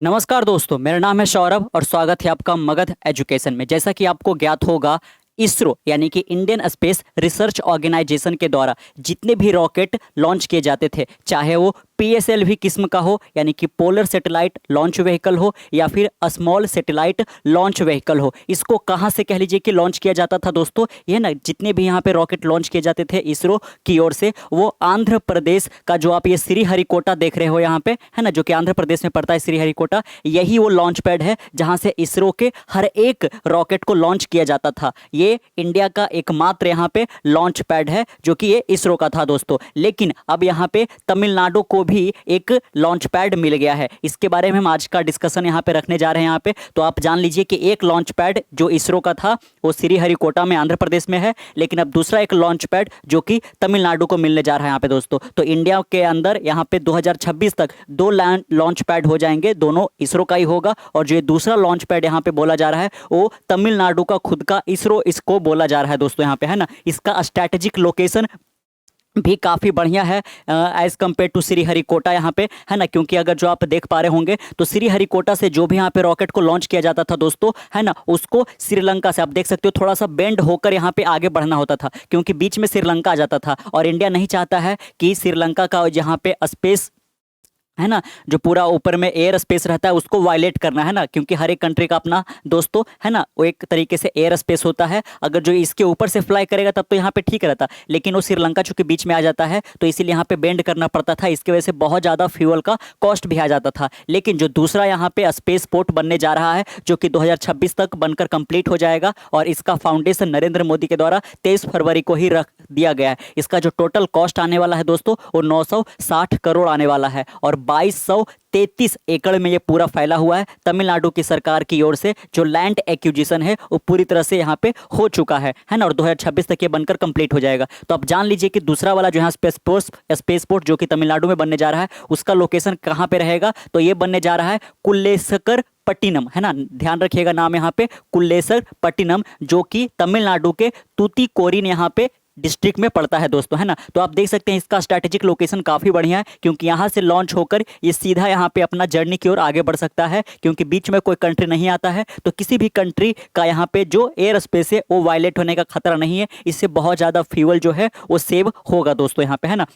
नमस्कार दोस्तों, मेरा नाम है सौरभ और स्वागत है आपका मगध एजुकेशन में। जैसा कि आपको ज्ञात होगा, इसरो यानी कि इंडियन स्पेस रिसर्च ऑर्गेनाइजेशन के द्वारा जितने भी रॉकेट लॉन्च किए जाते थे, चाहे वो पीएसएलवी किस्म का हो यानी कि पोलर सैटेलाइट लॉन्च व्हीकल हो या फिर स्मॉल सैटेलाइट लॉन्च व्हीकल हो, इसको कहाँ से कह लीजिए कि लॉन्च किया जाता था दोस्तों। ये ना जितने भी यहाँ पे रॉकेट लॉन्च किए जाते थे इसरो की ओर से, वो आंध्र प्रदेश का जो आप ये श्रीहरिकोटा देख रहे हो यहाँ पे, है ना, जो कि आंध्र प्रदेश में पड़ता है श्रीहरिकोटा, यही वो लॉन्च पैड है जहाँ से इसरो के हर एक रॉकेट को लॉन्च किया जाता था। ये इंडिया का एकमात्र यहाँ पे लॉन्च पैड है जो कि ये इसरो का था दोस्तों। लेकिन अब यहाँ पे तमिलनाडु को भी एक लॉन्च पैड मिल गया है। इसके बारे में हम आज का डिस्कशन यहाँ पे रखने जा रहे हैं। यहाँ पे तो आप जान लीजिए कि एक लॉन्च पैड जो इसरो का था वो श्रीहरिकोटा में आंध्र प्रदेश में है, लेकिन अब दूसरा एक लॉन्च पैड जो कि तमिलनाडु को मिलने जा रहा है यहाँ पे दोस्तों। तो इंडिया के अंदर यहाँ पे 2026 तक दो लॉन्च पैड हो जाएंगे, दोनों इसरो का ही होगा। और जो ये दूसरा लॉन्च पैड यहाँ पे बोला जा रहा है वो तमिलनाडु का खुद का इसरो इसको बोला जा रहा है दोस्तों यहाँ पे, है ना। इसका स्ट्रैटेजिक लोकेशन भी काफ़ी बढ़िया है एज़ कम्पेयर टू श्रीहरिकोटा यहाँ पे, है ना। क्योंकि अगर जो आप देख पा रहे होंगे तो श्रीहरिकोटा से जो भी यहाँ पे रॉकेट को लॉन्च किया जाता था दोस्तों, है ना, उसको श्रीलंका से आप देख सकते हो थोड़ा सा बेंड होकर यहाँ पे आगे बढ़ना होता था, क्योंकि बीच में श्रीलंका आ जाता था। और इंडिया नहीं चाहता है कि श्रीलंका का यहाँ पे स्पेस, है ना, जो पूरा ऊपर में एयर स्पेस रहता है उसको वायलेट करना, है ना। क्योंकि हर एक कंट्री का अपना दोस्तों, है ना, वो एक तरीके से एयर स्पेस होता है। अगर जो इसके ऊपर से फ्लाई करेगा तब तो यहाँ पे ठीक रहता, लेकिन वो श्रीलंका चूंकि बीच में आ जाता है तो इसीलिए यहाँ पे बेंड करना पड़ता था। इसकी वजह से बहुत ज़्यादा फ्यूल का कॉस्ट भी आ जाता था। लेकिन जो दूसरा यहाँ पे स्पेस पोर्ट बनने जा रहा है जो कि 2026 तक बनकर कंप्लीट हो जाएगा, और इसका फाउंडेशन नरेंद्र मोदी के द्वारा 23 फरवरी को ही रख दिया गया है। इसका जो टोटल कॉस्ट आने वाला है दोस्तों वो 960 करोड़ आने वाला है, और 2233 एकड़ में ये पूरा फैला हुआ है। तमिलनाडु की सरकार की ओर से जो लैंड एक्विजिशन है वो पूरी तरह से यहाँ पे हो चुका है ना, और 2026 तक ये बनकर कंप्लीट हो जाएगा। तो अब जान लीजिए कि दूसरा वाला जो है स्पेसपोर्ट जो कि तमिलनाडु में बनने जा रहा है उसका लोकेशन कहाँ पे रहेगा। तो ये बनने जा रहा है कुल्लेसकर पट्टिनम, है ना, ध्यान रखिएगा नाम यहाँ पे कुल्लेसर पट्टिनम, जो कि तमिलनाडु के तूतीकोरिन यहाँ पे डिस्ट्रिक्ट में पड़ता है दोस्तों, है ना। तो आप देख सकते हैं इसका स्ट्रैटेजिक लोकेशन काफ़ी बढ़िया है, क्योंकि यहाँ से लॉन्च होकर ये सीधा यहाँ पे अपना जर्नी की ओर आगे बढ़ सकता है, क्योंकि बीच में कोई कंट्री नहीं आता है। तो किसी भी कंट्री का यहाँ पे जो एयर स्पेस है वो वायलेट होने का खतरा नहीं है। इससे बहुत ज़्यादा फ्यूल जो है वो सेव होगा दोस्तों यहाँ पे, है ना।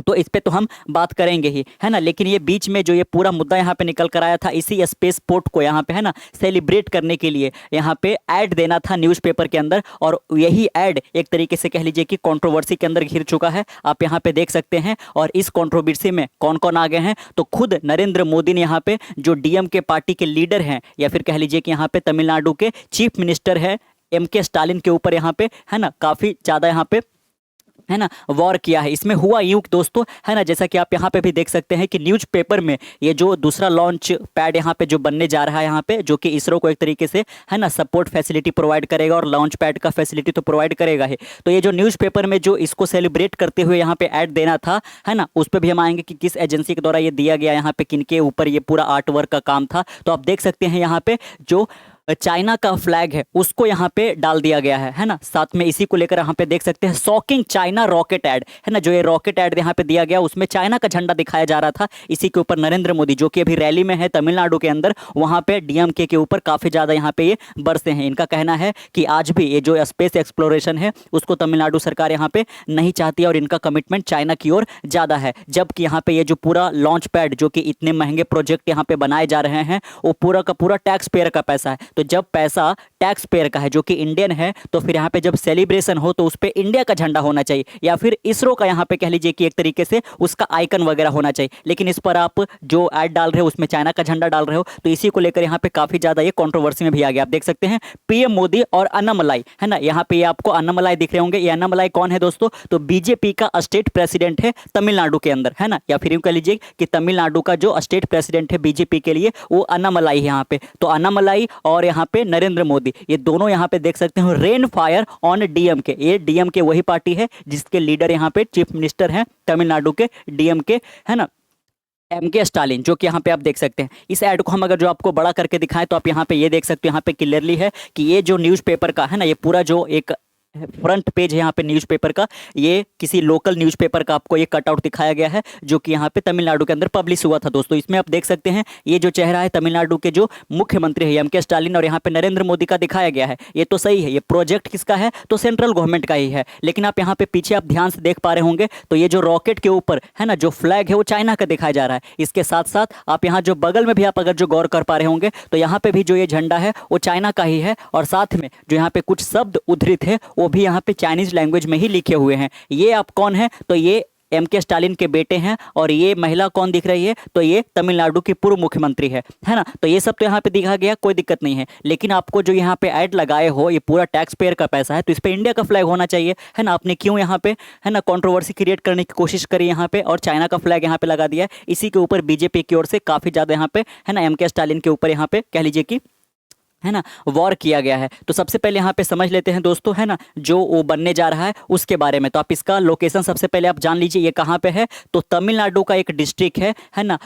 तो इस पे तो हम बात करेंगे ही, है ना। लेकिन ये बीच में जो ये पूरा मुद्दा यहाँ पे निकल कर आया था, इसी स्पेस पोर्ट को यहाँ पे, है ना, सेलिब्रेट करने के लिए यहाँ पे ऐड देना था न्यूज़पेपर के अंदर, और यही ऐड एक तरीके से कह लीजिए कि कंट्रोवर्सी के अंदर घिर चुका है। आप यहाँ पे देख सकते हैं। और इस कंट्रोवर्सी में कौन कौन आ गए हैं, तो खुद नरेंद्र मोदी ने यहाँ पे, जो डीएम के पार्टी के लीडर हैं, या फिर कह लीजिए कि यहाँ पे तमिलनाडु के चीफ मिनिस्टर है एम के स्टालिन के ऊपर यहाँ पे, है ना, काफ़ी ज़्यादा यहाँ पे, है ना, वॉर किया है। इसमें हुआ यूं दोस्तों, है ना, जैसा कि आप यहाँ पे भी देख सकते हैं कि न्यूज़पेपर में ये जो दूसरा लॉन्च पैड यहाँ पे जो बनने जा रहा है यहाँ पे, जो कि इसरो को एक तरीके से, है ना, सपोर्ट फैसिलिटी प्रोवाइड करेगा, और लॉन्च पैड का फैसिलिटी तो प्रोवाइड करेगा ही। तो ये जो न्यूज़पेपर में जो इसको सेलिब्रेट करते हुए यहाँ पे ऐड देना था, है ना, उस पर भी हम आएंगे कि किस एजेंसी के द्वारा ये दिया गया, यहाँ पे किनके ऊपर ये पूरा आर्ट वर्क का काम था। तो आप देख सकते हैं यहाँ पे जो चाइना का फ्लैग है उसको यहाँ पे डाल दिया गया है ना। साथ में इसी को लेकर यहाँ पे देख सकते हैं शॉकिंग चाइना रॉकेट ऐड, है ना। जो ये रॉकेट ऐड यहाँ पे दिया गया उसमें चाइना का झंडा दिखाया जा रहा था। इसी के ऊपर नरेंद्र मोदी, जो कि अभी रैली में है तमिलनाडु के अंदर, वहाँ पे डीएमके के ऊपर काफ़ी ज़्यादा यहाँ पे ये बरसे हैं। इनका कहना है कि आज भी ये जो स्पेस एक्सप्लोरेशन है उसको तमिलनाडु सरकार यहाँ पे नहीं चाहती है, और इनका कमिटमेंट चाइना की ओर ज़्यादा है। जबकि यहाँ पे ये जो पूरा लॉन्च पैड जो कि इतने महंगे प्रोजेक्ट यहाँ पे बनाए जा रहे हैं वो पूरा का पूरा टैक्स पेयर का पैसा है। तो जब पैसा टैक्स पेयर का है जो कि इंडियन है, तो फिर यहाँ पे जब सेलिब्रेशन हो तो उस पे इंडिया का झंडा होना चाहिए, या फिर इसरो का यहाँ पे कह लीजिए कि एक तरीके से उसका आइकन वगैरह होना चाहिए। लेकिन इस पर आप जो ऐड डाल रहे हो उसमें चाइना का झंडा डाल रहे हो, तो इसी को लेकर यहाँ पे काफी ज्यादा ये कंट्रोवर्सी में भी आ गया। आप देख सकते हैं पीएम मोदी और अन्नामलाई, है ना, यहाँ पे आपको अन्नामलाई दिख रहे होंगे। ये अन्नामलाई कौन है दोस्तों, तो बीजेपी का स्टेट प्रेसिडेंट है तमिलनाडु के अंदर, है ना, या फिर यूं कह लीजिए कि तमिलनाडु का जो स्टेट प्रेसिडेंट है बीजेपी के लिए वो अन्नामलाई है यहाँ पे। तो अन्नामलाई और यहाँ पे नरेंद्र मोदी, ये दोनों यहाँ पे देख सकते हो रेन फायर ऑन डीएमके। ये डीएमके वही पार्टी है जिसके लीडर यहाँ पे चीफ मिनिस्टर हैं तमिलनाडु के डीएमके, है ना, एम के स्टालिन, जो कि यहाँ पे आप देख सकते हैं। इस ऐड को हम अगर जो आपको बड़ा करके दिखाएं तो आप यहाँ पे ये देख सकते हो, यहाँ पे क्लियरली है कि ये जो न्यूज़पेपर का है ना, ये पूरा जो एक फ्रंट पेज है यहाँ पे न्यूज़पेपर का, ये किसी लोकल न्यूज़पेपर का आपको ये कटआउट दिखाया गया है जो कि यहाँ पे तमिलनाडु के अंदर पब्लिश हुआ था दोस्तों। इसमें आप देख सकते हैं ये जो चेहरा है तमिलनाडु के जो मुख्यमंत्री है एम के स्टालिन और यहाँ पे नरेंद्र मोदी का दिखाया गया है। ये तो सही है, ये प्रोजेक्ट किसका है तो सेंट्रल गवर्नमेंट का ही है, लेकिन आप यहाँ पे पीछे आप ध्यान से देख पा रहे होंगे तो ये जो रॉकेट के ऊपर है ना जो फ्लैग है वो चाइना का दिखाया जा रहा है। इसके साथ साथ आप यहाँ जो बगल में भी आप अगर जो गौर कर पा रहे होंगे तो यहाँ पे भी जो ये झंडा है वो चाइना का ही है और साथ में जो यहाँ पे कुछ शब्द उद्धृत है वो भी यहाँ पे चाइनीज लैंग्वेज में ही लिखे हुए हैं। ये आप कौन है तो ये एम के स्टालिन के बेटे हैं और ये महिला कौन दिख रही है तो ये तमिलनाडु की पूर्व मुख्यमंत्री है ना। तो ये सब तो यहाँ पे दिखा गया, कोई दिक्कत नहीं है, लेकिन आपको जो यहाँ पे ऐड लगाए हो ये पूरा टैक्स पेयर का पैसा है तो इस पे इंडिया का फ्लैग होना चाहिए है ना। आपने क्यों यहाँ पे है ना कंट्रोवर्सी क्रिएट करने की कोशिश करी यहाँ पे और चाइना का फ्लैग यहाँ पे लगा दिया है। इसी के ऊपर बीजेपी की ओर से काफी ज्यादा यहाँ पे है ना एम के स्टालिन के ऊपर यहाँ पे कह लीजिए कि है ना वॉर किया गया है। तो सबसे पहले यहाँ पे समझ लेते हैं दोस्तों है ना जो वो बनने जा रहा है उसके बारे में। तो आप इसका लोकेशन सबसे पहले आप जान लीजिए ये कहाँ पे है तो तमिलनाडु का एक डिस्ट्रिक्ट है ना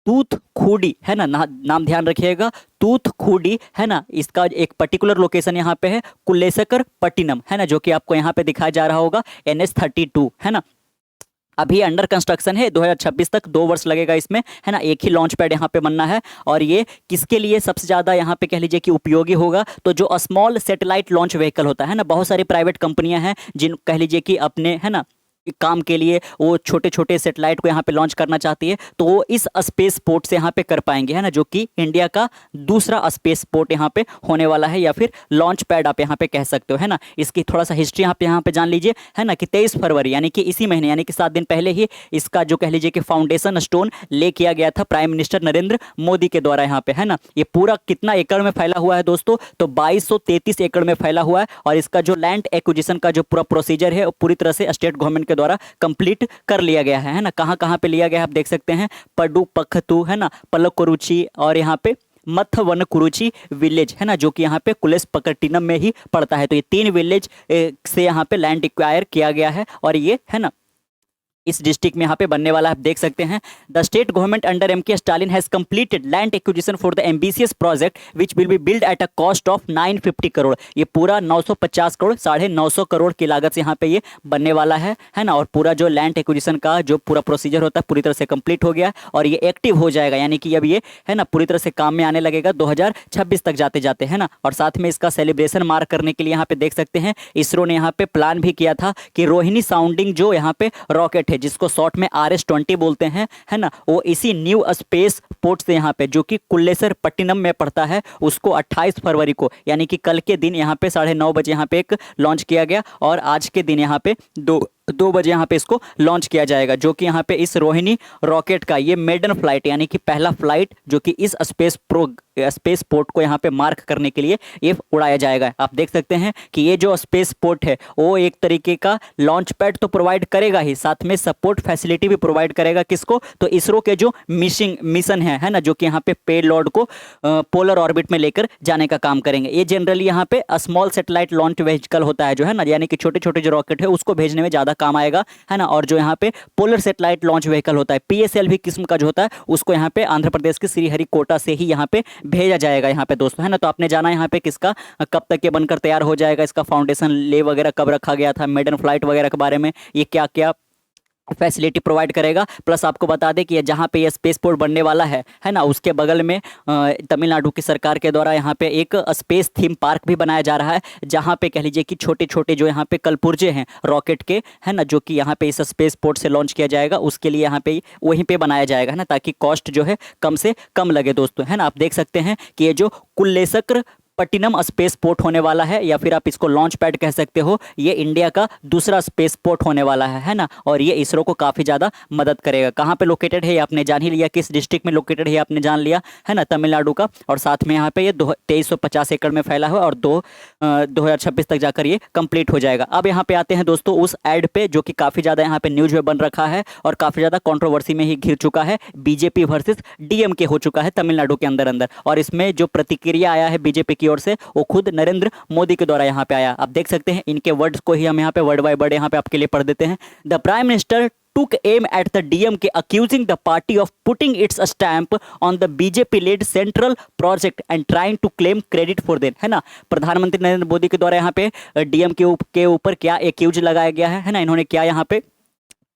तूथकुडी है ना, नाम ध्यान रखिएगा तूथकुडी है ना। इसका एक पर्टिकुलर लोकेशन यहाँ पे है कुल्लेसकर पट्टिनम है ना जो कि आपको यहाँ पे दिखाया जा रहा होगा NH32 है ना। अभी अंडर कंस्ट्रक्शन है, 2026 तक 2 वर्ष लगेगा इसमें है ना। एक ही लॉन्च पैड यहाँ पे बनना है और ये किसके लिए सबसे ज़्यादा यहाँ पे कह लीजिए कि उपयोगी होगा तो जो स्मॉल सैटेलाइट लॉन्च व्हीकल होता है ना, बहुत सारी प्राइवेट कंपनियां हैं जिन कह लीजिए कि अपने है ना काम के लिए वो छोटे छोटे सैटेलाइट को यहाँ पे लॉन्च करना चाहती है तो वो इस स्पेस पोर्ट से यहाँ पे कर पाएंगे है ना, जो कि इंडिया का दूसरा स्पेस पोर्ट यहाँ पे होने वाला है या फिर लॉन्च पैड आप यहाँ पे कह सकते हो है ना। इसकी थोड़ा सा हिस्ट्री यहाँ पे जान लीजिए है ना कि 23 फरवरी यानी कि इसी महीने यानी कि 7 दिन पहले ही इसका जो कह लीजिए कि फाउंडेशन स्टोन ले किया गया था प्राइम मिनिस्टर नरेंद्र मोदी के द्वारा यहाँ पे है ना। ये पूरा कितना एकड़ में फैला हुआ है दोस्तों तो 2233 एकड़ में फैला हुआ है और इसका जो लैंड एक्विजिशन का जो पूरा प्रोसीजर है पूरी तरह से स्टेट गवर्नमेंट के द्वारा कंप्लीट कर लिया गया है ना। कहाँ कहाँ पे लिया गया है आप देख सकते हैं, पडुपखतु है ना, पलकुरुचि और यहाँ पे मथवनकुरुचि विलेज है ना जो कि यहाँ पे कुलेस पकटिनम में ही पड़ता है। तो ये 3 विलेज से यहाँ पे लैंड एक्वायर किया गया है और ये है ना इस डिस्ट्रिक्ट में यहाँ पे बनने वाला है। आप देख सकते हैं the state government under M K Stalin has completed land acquisition for the ambitious project which will be build at a cost of 950 crore. ये पूरा 950 करोड़ 950 करोड़ की लागत से यहाँ पे ये बनने वाला है ना। और पूरा जो लैंड एक्विजिशन का जो पूरा प्रोसीजर होता है पूरी तरह से कंप्लीट हो गया और ये एक्टिव हो जाएगा यानी कि अब ये है ना पूरी तरह से काम में आने लगेगा 2026 तक जाते जाते है ना। और साथ में इसका सेलिब्रेशन मार्क करने के लिए यहाँ पे देख सकते हैं इसरो ने यहाँ पे प्लान भी किया था कि रोहिणी साउंडिंग जो यहाँ पे रॉकेट है जिसको शॉर्ट में RS-20 बोलते हैं है ना, वो इसी न्यू स्पेस पोर्ट से यहाँ पे जो कि कुल्लेसर पट्टिनम में पड़ता है उसको 28 फरवरी को यानी कि कल के दिन यहाँ पे 9:30 बजे यहाँ पे एक लॉन्च किया गया और आज के दिन यहाँ पे 2 बजे यहाँ पे इसको लॉन्च किया जाएगा जो कि यहाँ पे इस रोहिणी रॉकेट का ये मेडन फ्लाइट यानी कि पहला फ्लाइट जो कि इस स्पेस पोर्ट को यहाँ पे मार्क करने के लिए ये उड़ाया जाएगा। आप देख सकते हैं कि ये जो स्पेस पोर्ट है वो एक तरीके का लॉन्च पैड तो प्रोवाइड करेगा ही, साथ में सपोर्ट फैसिलिटी भी प्रोवाइड करेगा किसको तो इसरो के जो मिशन है ना जो कि यहाँ पे पेलोड को पोलर ऑर्बिट में लेकर जाने का काम करेंगे। ये जनरली यहाँ पे स्मॉल सैटेलाइट लॉन्च व्हीकल होता है जो है ना, यानी कि छोटे छोटे जो रॉकेट है उसको भेजने में ज़्यादा काम आएगा है ना। और जो यहाँ पे पोलर सैटेलाइट लॉन्च व्हीकल होता है PSLV किस्म का जो होता है उसको यहाँ पे आंध्र प्रदेश के श्रीहरिकोटा से ही यहाँ पे भेजा जाएगा यहाँ पे दोस्तों है ना। तो आपने जाना यहाँ पे किसका कब तक ये बनकर तैयार हो जाएगा, इसका फाउंडेशन ले वगैरह कब रखा गया था, मेडन फ्लाइट वगैरह के बारे में ये क्या क्या फैसिलिटी प्रोवाइड करेगा। प्लस आपको बता दें कि ये जहाँ पे ये स्पेस पोर्ट बनने वाला है ना उसके बगल में तमिलनाडु की सरकार के द्वारा यहाँ पे एक स्पेस थीम पार्क भी बनाया जा रहा है जहाँ पे कह लीजिए कि छोटे छोटे जो यहाँ पे कलपुर्जे हैं रॉकेट के है ना जो कि यहाँ पे इस स्पेस पोर्ट से लॉन्च किया जाएगा उसके लिए यहाँ पे वहीं पे बनाया जाएगा है ना, ताकि कॉस्ट जो है कम से कम लगे दोस्तों है ना। आप देख सकते हैं कि ये जो कुल्लेसकर पट्टिनम स्पेस पोर्ट होने वाला है या फिर आप इसको लॉन्च पैड कह सकते हो, ये इंडिया का दूसरा स्पेस पोर्ट होने वाला है ना। और ये इसरो को काफ़ी ज़्यादा मदद करेगा। कहाँ पे लोकेटेड है ये आपने जान ही लिया, किस डिस्ट्रिक्ट में लोकेटेड है आपने जान लिया है ना, तमिलनाडु का। और साथ में यहाँ पे ये 2350 एकड़ में फैला हुआ और 2026 तक जाकर ये कंप्लीट हो जाएगा। अब यहाँ पे आते हैं दोस्तों उस एड पे जो कि काफ़ी ज़्यादा यहाँ पे न्यूज में बन रखा है और काफ़ी ज़्यादा कंट्रोवर्सी में ही घिर चुका है। बीजेपी वर्सेस DMK हो चुका है तमिलनाडु के अंदर और इसमें जो प्रतिक्रिया आया है बीजेपी की ओर से वो खुद नरेंद्र मोदी के द्वारा यहाँ पे आया। आप देख सकते हैं इनके वर्ड्स को ही हम यहाँ पे वर्ड बाय वर्ड यहाँ पे आपके लिए पढ़ देते हैं। The prime minister took aim at the DMK, accusing the party of putting its stamp on the BJP-led central project and trying to claim credit for them, है ना। प्रधानमंत्री नरेंद्र मोदी के द्वारा यहाँ पे डीएम के ऊपर क्या एक्यूज लगाया गया है ना, इन्होंने क्या यहाँ पे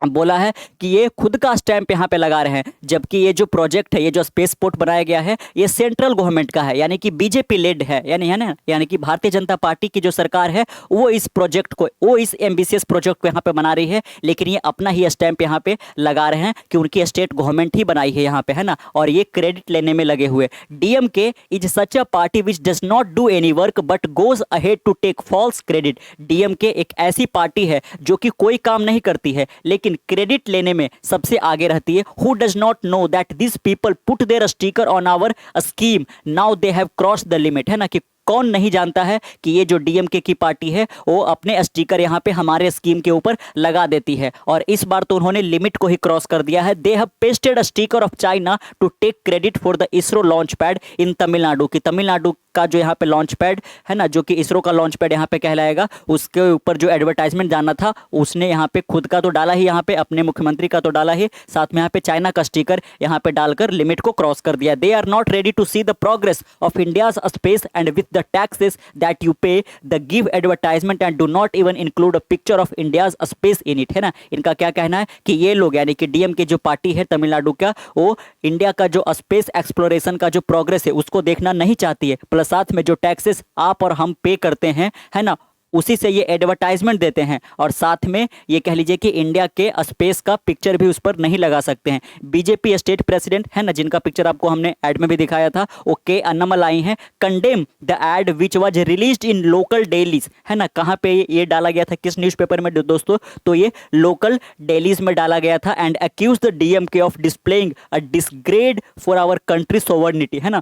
बोला है कि ये खुद का स्टैंप यहाँ पे लगा रहे हैं, जबकि ये जो प्रोजेक्ट है, ये जो स्पेस पोर्ट बनाया गया है, ये सेंट्रल गवर्नमेंट का है, यानी कि बीजेपी लेड है, यानी है ना, यानी कि भारतीय जनता पार्टी की जो सरकार है वो इस प्रोजेक्ट को, वो इस एम्बिशियस प्रोजेक्ट को यहाँ पे बना रही है, लेकिन ये अपना ही स्टैंप यहाँ पे लगा रहे हैं कि उनकी स्टेट गवर्नमेंट ही बनाई है यहाँ पे, है ना, और ये क्रेडिट लेने में लगे हुए। DMK is such a party which does not do any work but goes ahead to take false credit. DMK एक ऐसी पार्टी है जो कि कोई काम नहीं करती है लेकिन क्रेडिट लेने में सबसे आगे रहती है। Who does not know that this people put their sticker on our scheme, now they have cross the limit, है ना, कि कौन नहीं जानता है कि ये जो डीएमके की पार्टी है वो अपने स्टिकर यहाँ पे हमारे स्कीम के ऊपर लगा देती है, और इस बार तो उन्होंने लिमिट को ही क्रॉस कर दिया है। They have pasted a sticker of China to take credit for the ISRO launch pad in Tamil Nadu, की तमिलनाडु का जो यहाँ पे लॉन्च पैड है ना, जो कि इसरो का लॉन्च पैड यहाँ पे कहलाएगा, उसके ऊपर जो एडवर्टाइजमेंट जाना था उसने यहाँ पे खुद का तो डाला ही, यहाँ पे अपने मुख्यमंत्री का तो डाला ही, साथ में यहाँ पे चाइना का स्टिकर यहाँ पे डालकर लिमिट को क्रॉस कर दिया। They are not ready to see the progress of India's space and with the taxes that you pay the give advertisement and do not even include a picture of India's space in it, है ना। इनका क्या कहना है कि ये लोग यानी कि डीएम के जो पार्टी है तमिलनाडु का, वो इंडिया का जो स्पेस एक्सप्लोरेशन का जो प्रोग्रेस है उसको देखना नहीं चाहती है, प्लस साथ में जो टैक्सेस आप और हम पे करते हैं, है ना, उसी से ये एडवर्टाइजमेंट देते हैं, और साथ में ये कह लीजिए कि इंडिया के स्पेस का पिक्चर भी उस पर नहीं लगा सकते हैं। बीजेपी स्टेट प्रेसिडेंट है ना, जिनका पिक्चर आपको हमने एड में भी दिखाया था, वो के अन्नामलाई हैं, condemn the ad which was released in local dailies, है ना। कहाँ पे ये डाला गया था, किस न्यूज़पेपर में दोस्तों, तो ये लोकल डेलीज में डाला गया था। And accuse the DMK of displaying a disregard for our country sovereignty, है ना,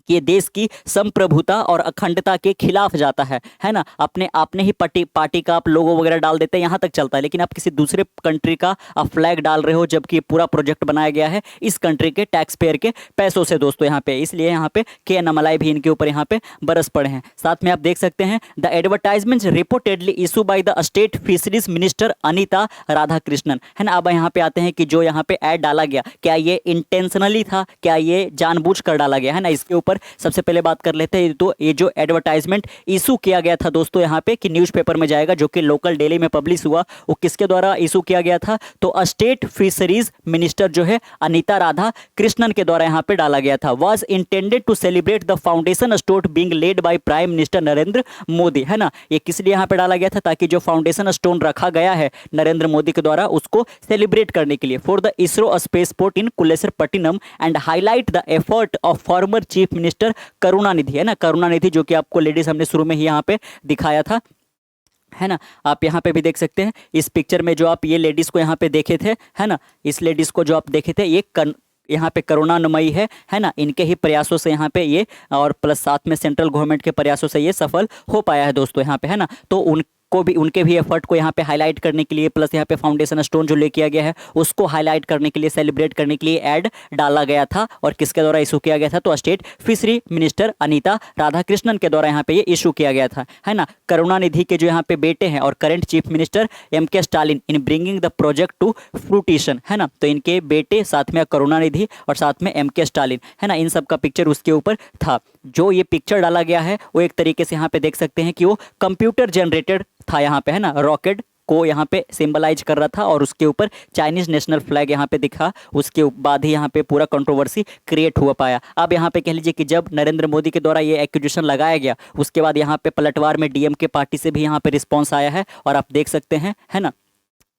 कि ये देश की संप्रभुता और अखंडता के खिलाफ जाता है ना। अपने ही पार्टी का आप लोगो वगैरह डाल देते हैं, यहाँ तक चलता है, लेकिन आप किसी दूसरे कंट्री का आप फ्लैग डाल रहे हो, जबकि पूरा प्रोजेक्ट बनाया गया है इस कंट्री के टैक्स पेयर के पैसों से दोस्तों यहाँ पे, इसलिए यहाँ पे के अन्नामलाई भी इनके ऊपर यहाँ पे बरस पड़े हैं। साथ में आप देख सकते हैं the advertisement reportedly issue by the state fisheries minister Anita Radhakrishnan, है ना। अब यहाँ पे आते हैं कि जो यहाँ पे ऐड डाला गया, क्या ये इंटेंशनली था, क्या ये जानबूझ कर डाला गया, है ना। इसके ऊपर सबसे पहले बात कर लेते हैं, तो ये जो एडवर्टाइजमेंट इशू किया गया था दोस्तों यहाँ पे कि न्यूज़पेपर में जाएगा, जो कि लोकल डेली में पब्लिश हुआ, वो किसके द्वारा इशू किया गया था, तो स्टेट फिशरीज मिनिस्टर जो है अनीता राधा कृष्णन के द्वारा यहाँ पे डाला गया था। Was intended to celebrate the foundation stone being laid by prime minister Narendra Modi, है ना। ये किस लिए यहाँ पे डाला गया था, ताकि जो फाउंडेशन स्टोन रखा गया है नरेंद्र मोदी के द्वारा उसको सेलिब्रेट करने के लिए, for the ISRO space port in Kulasekarapattinam and highlight the effort of former chief minister Karunanidhi, है ना। करुणानिधि जो कि आपको लेडीज हमने शुरू में ही यहाँ पे दिखाया था, है ना। आप यहाँ पे भी देख सकते हैं इस पिक्चर में, जो आप ये लेडीज को यहाँ पे देखे थे, है ना, इस लेडीज को जो आप देखे थे, ये यहाँ पे करुणामयी है ना। इनके ही प्रयासों से यहाँ पे ये, और प्लस साथ में सेंट्रल गवर्नमेंट के प्रयासों से ये सफल हो पाया है दोस्तों यहाँ पे, है ना। तो उनके भी एफर्ट को यहाँ पे हाईलाइट करने के लिए, प्लस यहाँ पे फाउंडेशन स्टोन जो लेके आ गया है उसको हाईलाइट करने के लिए, सेलिब्रेट करने के लिए ऐड डाला गया था, और किसके द्वारा इशू किया गया था, तो state fishery minister Anita Radhakrishnan के द्वारा यहाँ पे ये इशू किया गया था, है ना। करुणानिधि के जो यहाँ पे बेटे हैं और current chief minister M K. Stalin in bringing the project to fruition, है ना। तो इनके बेटे साथ में करुणानिधि और साथ में एम.के. स्टालिन, है ना, इन सब का पिक्चर उसके ऊपर था। जो ये पिक्चर डाला गया है वो एक तरीके से यहाँ पे देख सकते हैं कि वो कंप्यूटर जनरेटेड था यहाँ पे, है ना। रॉकेट को यहाँ पे सिंबलाइज कर रहा था, और उसके ऊपर चाइनीज नेशनल फ्लैग यहाँ पे दिखा, उसके बाद ही यहाँ पे पूरा कंट्रोवर्सी क्रिएट हुआ पाया। अब यहाँ पे कह लीजिए कि जब नरेंद्र मोदी के द्वारा ये एक्यूजेशन लगाया गया, उसके बाद यहाँ पे पलटवार में डीएमके पार्टी से भी यहाँ पे रिस्पॉन्स आया है, और आप देख सकते हैं, है ना,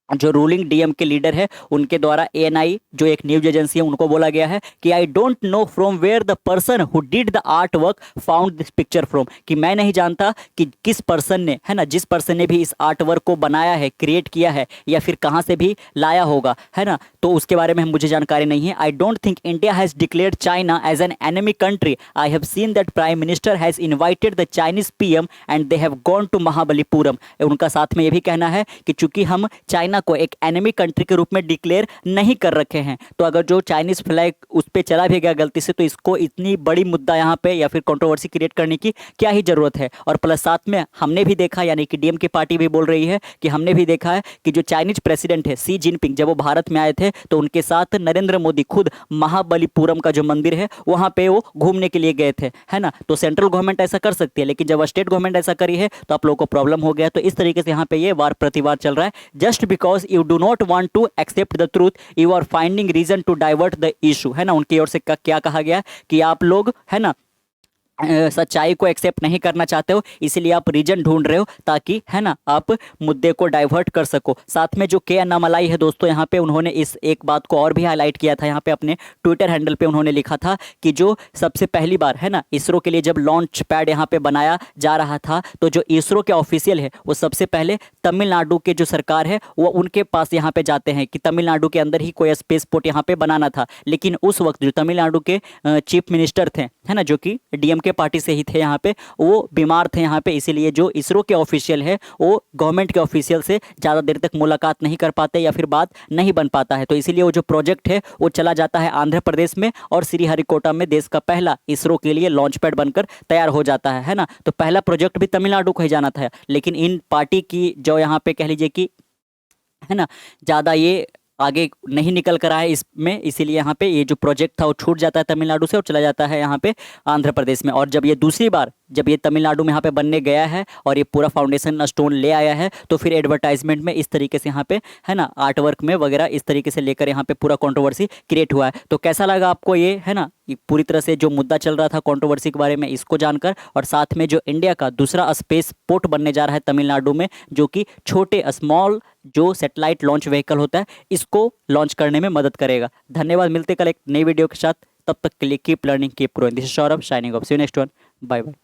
जो रूलिंग डीएम के लीडर है उनके द्वारा एएनआई जो एक न्यूज एजेंसी है उनको बोला गया है कि I don't know from where the person who did the art work found this picture from, कि मैं नहीं जानता कि किस पर्सन ने, है ना, जिस पर्सन ने भी इस आर्ट वर्क को बनाया है, क्रिएट किया है, या फिर कहाँ से भी लाया होगा, है ना। तो उसके बारे में मुझे जानकारी नहीं है। I don't think India has declared China as an enemy country. I have seen that prime minister has invited the Chinese PM and they have gone to Mahabalipuram. उनका साथ में ये भी कहना है कि चूंकि हम चाइना चाइना को एक एनिमी कंट्री के रूप में डिक्लेयर नहीं कर रखे हैं। तो अगर जो चाइनीज फ्लैग उस पर चला भी गया गलती से, तो इसको इतनी बड़ी मुद्दा यहाँ पे या फिर कंट्रोवर्सी क्रिएट करने की क्या ही जरूरत है। और प्लस साथ में हमने भी देखा, यानी कि डीएम की पार्टी भी बोल रही है कि हमने भी देखा है कि जो चाइनीज प्रेसिडेंट है शी जिनपिंग, जब वो भारत में आए थे तो उनके साथ नरेंद्र मोदी खुद महाबलीपुरम का जो मंदिर है वहां पे वो घूमने के लिए गए थे, है ना। तो सेंट्रल गवर्नमेंट ऐसा कर सकती है, लेकिन जब स्टेट गवर्नमेंट ऐसा करी है तो आप लोगों को प्रॉब्लम हो गया। तो इस तरीके से यहाँ पे ये वार प्रतिवार चल रहा है। Just because you do not want to accept the truth, you are finding reason to divert the issue, है ना। उनकी ओर से क्या कहा गया कि आप लोग, है ना, सच्चाई को एक्सेप्ट नहीं करना चाहते हो, इसीलिए आप रीजन ढूंढ रहे हो ताकि, है ना, आप मुद्दे को डाइवर्ट कर सको। साथ में जो के अन्नामलाई है दोस्तों, यहाँ पे उन्होंने इस एक बात को और भी हाईलाइट किया था। यहाँ पे अपने ट्विटर हैंडल पे उन्होंने लिखा था कि जो सबसे पहली बार, है ना, इसरो के लिए जब लॉन्च पैड यहाँ पे बनाया जा रहा था, तो जो इसरो के ऑफिशियल है वो सबसे पहले तमिलनाडु के जो सरकार है वो उनके पास यहाँ पे जाते हैं कि तमिलनाडु के अंदर ही कोई स्पेस पोर्ट यहाँ पे बनाना था। लेकिन उस वक्त जो तमिलनाडु के चीफ मिनिस्टर थे, है ना, जो कि डीएम के पार्टी से ही थे यहाँ पे, वो बीमार थे यहाँ पे, इसीलिए जो इसरो के ऑफिशियल है वो गवर्नमेंट के ऑफिशियल से ज़्यादा देर तक मुलाकात नहीं कर पाते या फिर बात नहीं बन पाता है। तो इसीलिए वो जो प्रोजेक्ट है वो चला जाता है आंध्र प्रदेश में, और श्रीहरिकोटा में देश का पहला इसरो के लिए लॉन्च पैड बनकर तैयार हो जाता है ना। तो पहला प्रोजेक्ट भी तमिलनाडु को ही जाना था, लेकिन इन पार्टी की जो यहाँ पे कह लीजिए कि, है ना, ज़्यादा ये आगे नहीं निकल कर आए इसमें, इसीलिए यहाँ पे ये जो प्रोजेक्ट था वो छूट जाता है तमिलनाडु से और चला जाता है यहाँ पे आंध्र प्रदेश में। और जब ये दूसरी बार जब ये तमिलनाडु में यहाँ पे बनने गया है और ये पूरा फाउंडेशन स्टोन ले आया है, तो फिर एडवर्टाइजमेंट में इस तरीके से यहाँ पे, है ना, आर्ट वर्क में वगैरह इस तरीके से लेकर यहाँ पे पूरा कंट्रोवर्सी क्रिएट हुआ है। तो कैसा लगा आपको ये, है ना, ये पूरी तरह से जो मुद्दा चल रहा था कंट्रोवर्सी के बारे में, इसको जानकर, और साथ में जो इंडिया का दूसरा स्पेस पोर्ट बनने जा रहा है तमिलनाडु में, जो कि छोटे स्मॉल जो सैटेलाइट लॉन्च व्हीकल होता है इसको लॉन्च करने में मदद करेगा। धन्यवाद, मिलते कल एक नई वीडियो के साथ, तब तक के लिए keep learning keep growing. This is Saurabh signing off, see you next one, bye bye.